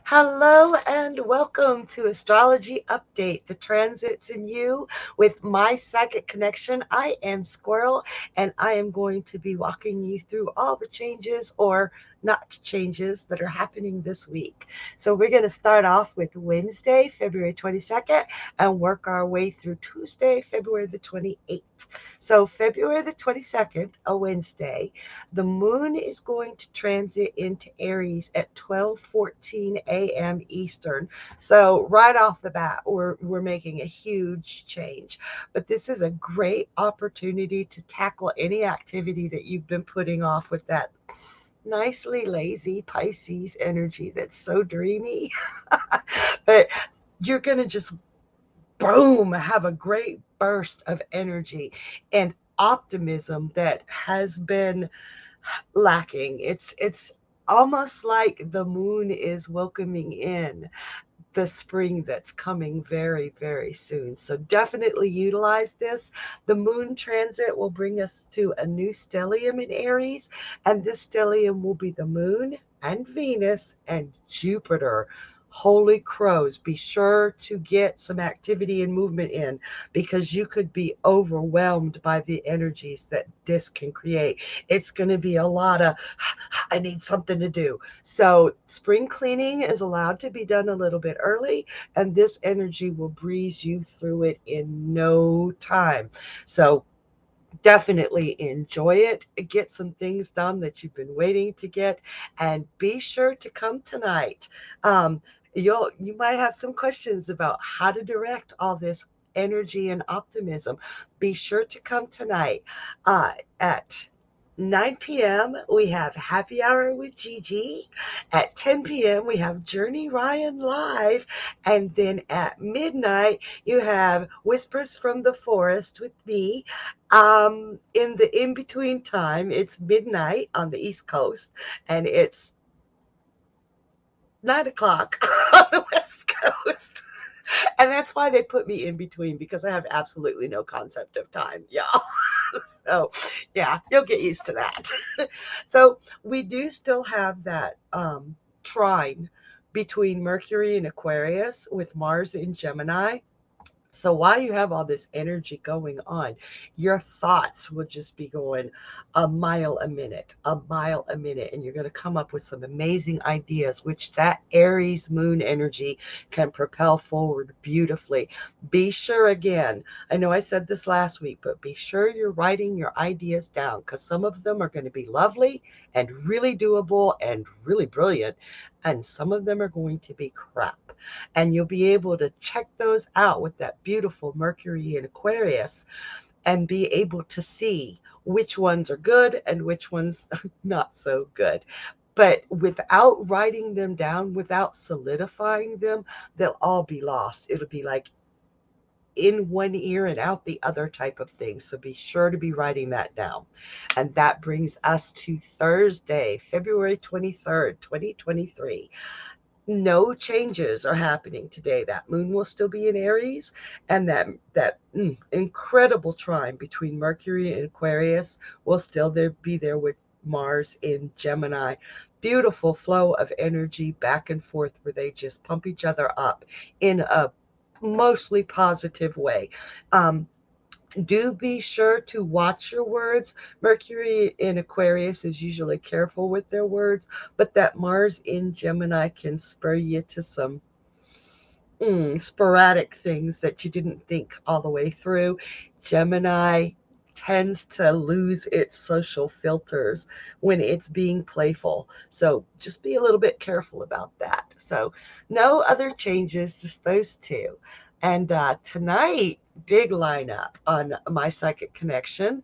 Hello and welcome to Astrology Update, the transits in you with my psychic connection. I am Squirrel and I am going to be walking you through all the changes or not changes that are happening this week. So we're going to start off with Wednesday, February 22nd and work our way through Tuesday, February the 28th. So February the 22nd, a Wednesday, the moon is going to transit into Aries at 12:14 a.m. Eastern. So right off the bat, we're making a huge change. But this is a great opportunity to tackle any activity that you've been putting off with that nicely lazy Pisces energy that's so dreamy. But you're going to just boom, have a great burst of energy and optimism that has been lacking. It's almost like the moon is welcoming in the spring that's coming very, very soon. So definitely utilize this. The moon transit will bring us to a new stellium in Aries, and this stellium will be the moon and Venus and Jupiter. Holy crows, be sure to get some activity and movement in because you could be overwhelmed by the energies that this can create. It's going to be a lot of, I need something to do. So spring cleaning is allowed to be done a little bit early, and this energy will breeze you through it in no time. So definitely enjoy it. Get some things done that you've been waiting to get, and be sure to come tonight. You might have some questions about how to direct all this energy and optimism. Be sure to come tonight at 9 p.m. we have Happy Hour with Gigi. At 10 p.m. we have Journey Ryan live. And then at midnight you have Whispers from the Forest with me. In the in-between time, it's midnight on the East Coast and it's 9 o'clock on the West Coast. And that's why they put me in between, because I have absolutely no concept of time, y'all. So yeah, you'll get used to that. So we do still have that trine between Mercury and Aquarius with Mars in Gemini. So while you have all this energy going on, your thoughts will just be going a mile a minute, and you're going to come up with some amazing ideas, which that Aries moon energy can propel forward beautifully. Be sure, again, I know I said this last week, but be sure you're writing your ideas down, because some of them are going to be lovely and really doable and really brilliant, and some of them are going to be crap. And you'll be able to check those out with that beautiful Mercury in Aquarius and be able to see which ones are good and which ones are not so good. But without writing them down, without solidifying them, they'll all be lost. It'll be like in one ear and out the other type of thing. So be sure to be writing that down. And that brings us to Thursday, February 23rd, 2023. No changes are happening today. That moon will still be in Aries, and that incredible trine between Mercury and Aquarius will still be there with Mars in Gemini. Beautiful flow of energy back and forth where they just pump each other up in a mostly positive way. Do be sure to watch your words. Mercury in Aquarius is usually careful with their words, but that Mars in Gemini can spur you to some sporadic things that you didn't think all the way through. Gemini tends to lose its social filters when it's being playful. So just be a little bit careful about that. So no other changes, just those two. And tonight, big lineup on My Psychic Connection.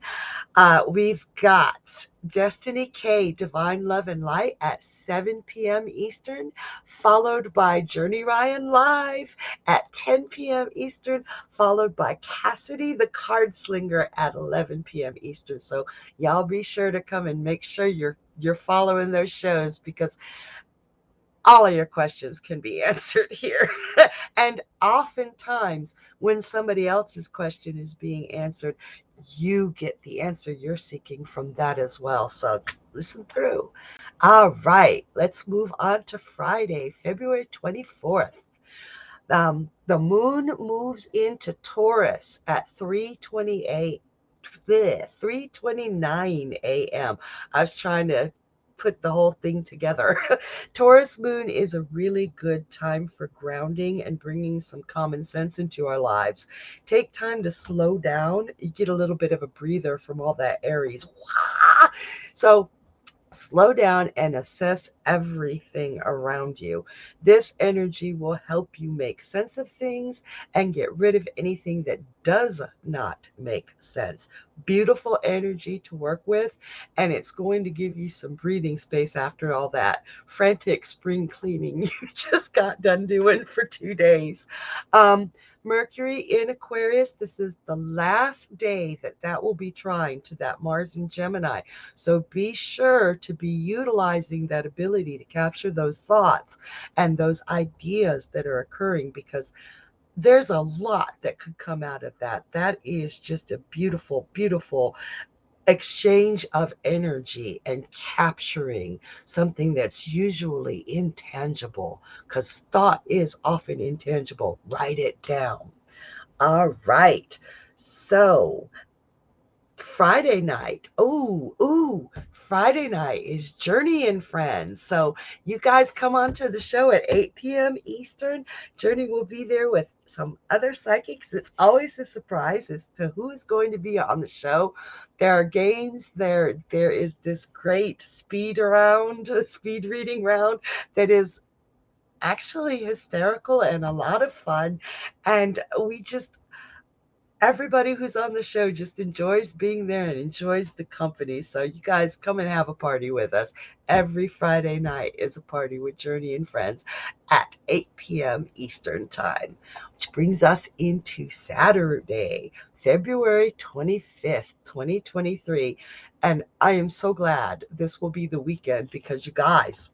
We've got Destiny K, Divine Love and Light at 7 p.m. Eastern, followed by Journey Ryan Live at 10 p.m. Eastern, followed by Cassidy the Card Slinger at 11 p.m. Eastern. So y'all be sure to come and make sure you're following those shows, because all of your questions can be answered here. And oftentimes, when somebody else's question is being answered, you get the answer you're seeking from that as well. So listen through. All right, let's move on to Friday, February 24th. The moon moves into Taurus at 3:28, 3:29 a.m. I was trying to put the whole thing together. Taurus moon is a really good time for grounding and bringing some common sense into our lives. Take time to slow down. You get a little bit of a breather from all that Aries. So slow down and assess everything around you. This energy will help you make sense of things and get rid of anything that does not make sense. Beautiful energy to work with, and it's going to give you some breathing space after all that frantic spring cleaning you just got done doing for 2 days. Um, Mercury in Aquarius, this is the last day that will be trying to that Mars in Gemini. So be sure to be utilizing that ability to capture those thoughts and those ideas that are occurring, because there's a lot that could come out of that. That is just a beautiful, beautiful exchange of energy and capturing something that's usually intangible, because thought is often intangible. Write it down. All right. So Friday night. Friday night is Journey and Friends. So you guys come on to the show at 8 p.m. Eastern. Journey will be there with some other psychics. It's always a surprise as to who is going to be on the show. There are games. There is this great speed reading round that is actually hysterical and a lot of fun. And everybody who's on the show just enjoys being there and enjoys the company. So you guys come and have a party with us. Every Friday night is a party with Journey and Friends at 8 p.m. Eastern Time, which brings us into Saturday, February 25th, 2023. And I am so glad this will be the weekend, because you guys,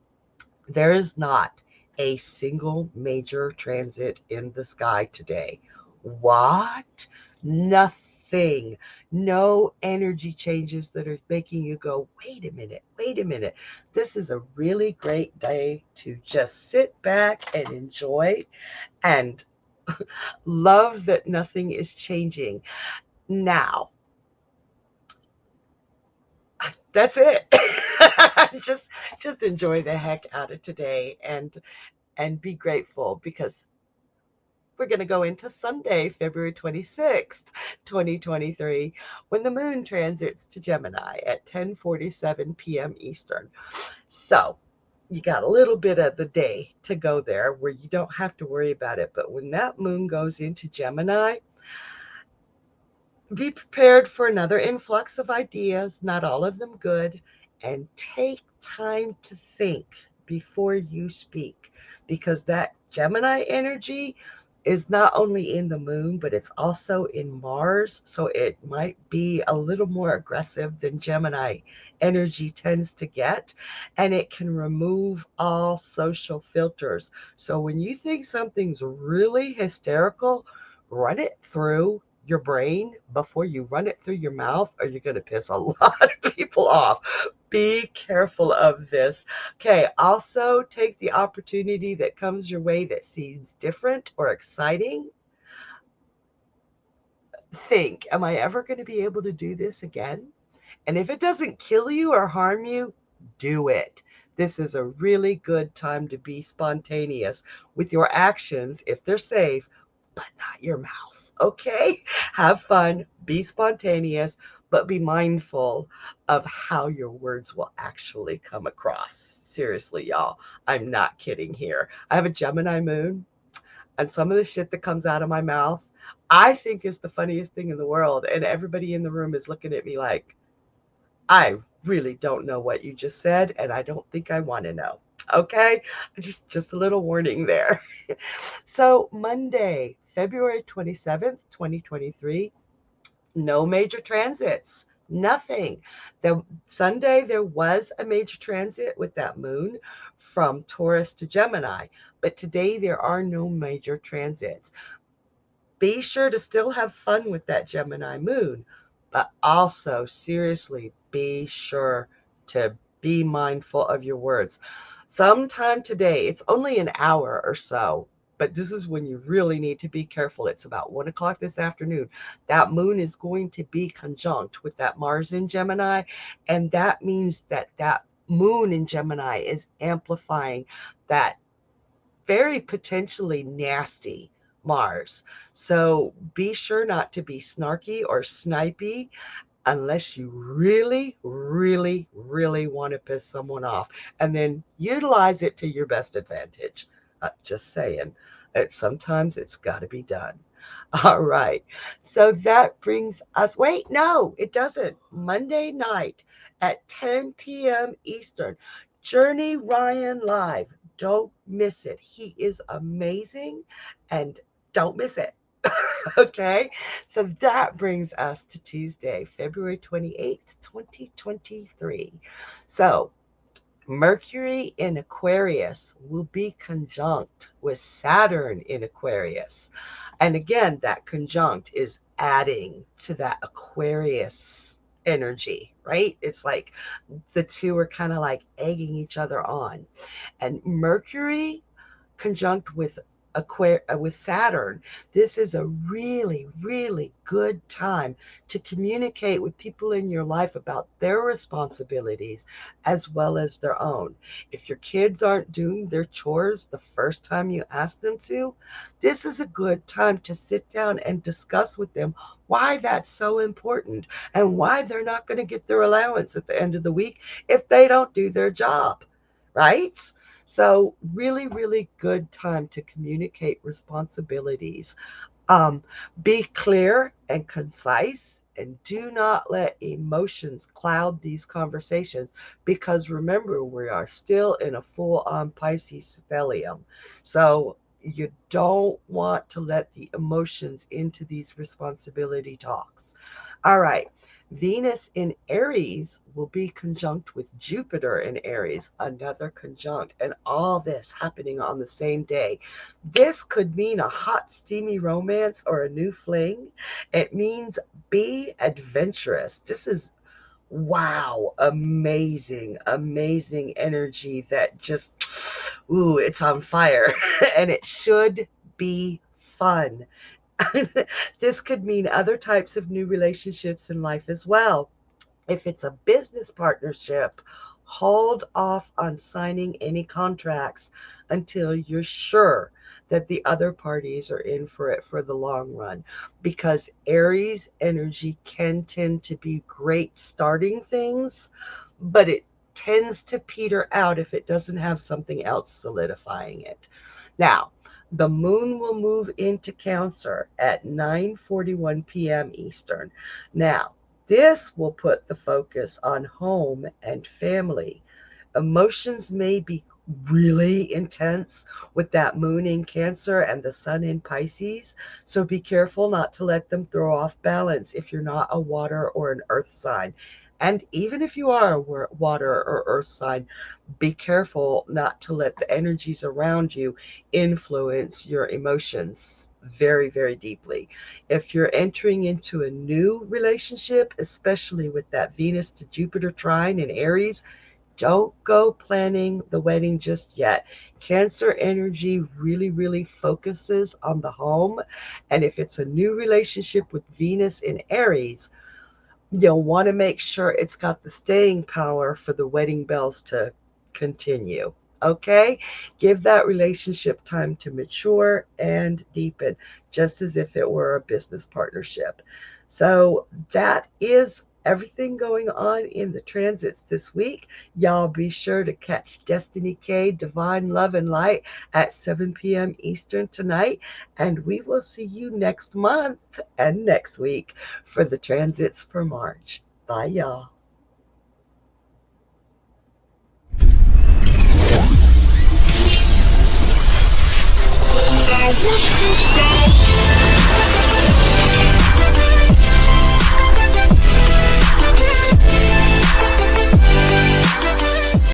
there is not a single major transit in the sky today. What? Nothing. No energy changes that are making you go, wait a minute, wait a minute. This is a really great day to just sit back and enjoy and love that nothing is changing. Now, that's it. just enjoy the heck out of today and be grateful, because we're going to go into Sunday, February 26th, 2023, when the moon transits to Gemini at 10:47 p.m. Eastern. So you got a little bit of the day to go there where you don't have to worry about it. But when that moon goes into Gemini, be prepared for another influx of ideas, not all of them good, and take time to think before you speak, because that Gemini energy is not only in the moon, but it's also in Mars. So it might be a little more aggressive than Gemini energy tends to get, and it can remove all social filters. So when you think something's really hysterical, run it through your brain before you run it through your mouth, or you're going to piss a lot of people off. Be careful of this. Okay, also take the opportunity that comes your way that seems different or exciting. Think, am I ever going to be able to do this again? And if it doesn't kill you or harm you, do it. This is a really good time to be spontaneous with your actions if they're safe, but not your mouth. Okay? Have fun, be spontaneous, but be mindful of how your words will actually come across. Seriously, y'all, I'm not kidding here. I have a Gemini moon, and some of the shit that comes out of my mouth, I think is the funniest thing in the world. And everybody in the room is looking at me like, I really don't know what you just said, and I don't think I want to know. Okay? Just a little warning there. So Monday, February 27th, 2023, no major transits. Nothing. The Sunday, there was a major transit with that moon from Taurus to Gemini, but today there are no major transits. Be sure to still have fun with that Gemini moon, but also seriously be sure to be mindful of your words. Sometime today, it's only an hour or so, but this is when you really need to be careful. It's about 1 o'clock this afternoon. That moon is going to be conjunct with that Mars in Gemini, and that means that that moon in Gemini is amplifying that very potentially nasty Mars. So be sure not to be snarky or snipey unless you really, really, really want to piss someone off, and then utilize it to your best advantage. Just saying. Sometimes it's got to be done. All right. So that brings us, wait, no, it doesn't. Monday night at 10 p.m. Eastern, Journey Ryan Live. Don't miss it. He is amazing, and don't miss it. Okay. So that brings us to Tuesday, February 28th, 2023. So Mercury in Aquarius will be conjunct with Saturn in Aquarius. And again, that conjunct is adding to that Aquarius energy, right? It's like the two are kind of like egging each other on. And Mercury conjunct with Saturn, this is a really, really good time to communicate with people in your life about their responsibilities as well as their own. If your kids aren't doing their chores the first time you ask them to, this is a good time to sit down and discuss with them why that's so important and why they're not going to get their allowance at the end of the week if they don't do their job, right? So really, really good time to communicate responsibilities. Um, be clear and concise, and do not let emotions cloud these conversations, because remember, we are still in a full-on Pisces stellium. So you don't want to let the emotions into these responsibility talks. All right. Venus in Aries will be conjunct with Jupiter in Aries, another conjunct, and all this happening on the same day. This could mean a hot, steamy romance or a new fling. It means be adventurous. This is, wow, amazing, amazing energy that just, ooh, it's on fire. And it should be fun. This could mean other types of new relationships in life as well. If it's a business partnership, hold off on signing any contracts until you're sure that the other parties are in for it for the long run, because Aries energy can tend to be great starting things, but it tends to peter out if it doesn't have something else solidifying it. Now, the moon will move into Cancer at 9:41 p.m. Eastern. Now, this will put the focus on home and family. Emotions may be really intense with that moon in Cancer and the sun in Pisces, so be careful not to let them throw off balance if you're not a water or an earth sign. And even if you are a water or earth sign, be careful not to let the energies around you influence your emotions very, very deeply. If you're entering into a new relationship, especially with that Venus to Jupiter trine in Aries, don't go planning the wedding just yet. Cancer energy really, really focuses on the home. And if it's a new relationship with Venus in Aries, you'll want to make sure it's got the staying power for the wedding bells to continue. Okay? Give that relationship time to mature and deepen, just as if it were a business partnership. So that is everything going on in the transits this week. Y'all be sure to catch Destiny K, Divine Love and Light at 7 p.m. Eastern tonight. And we will see you next month and next week for the transits for March. Bye, y'all.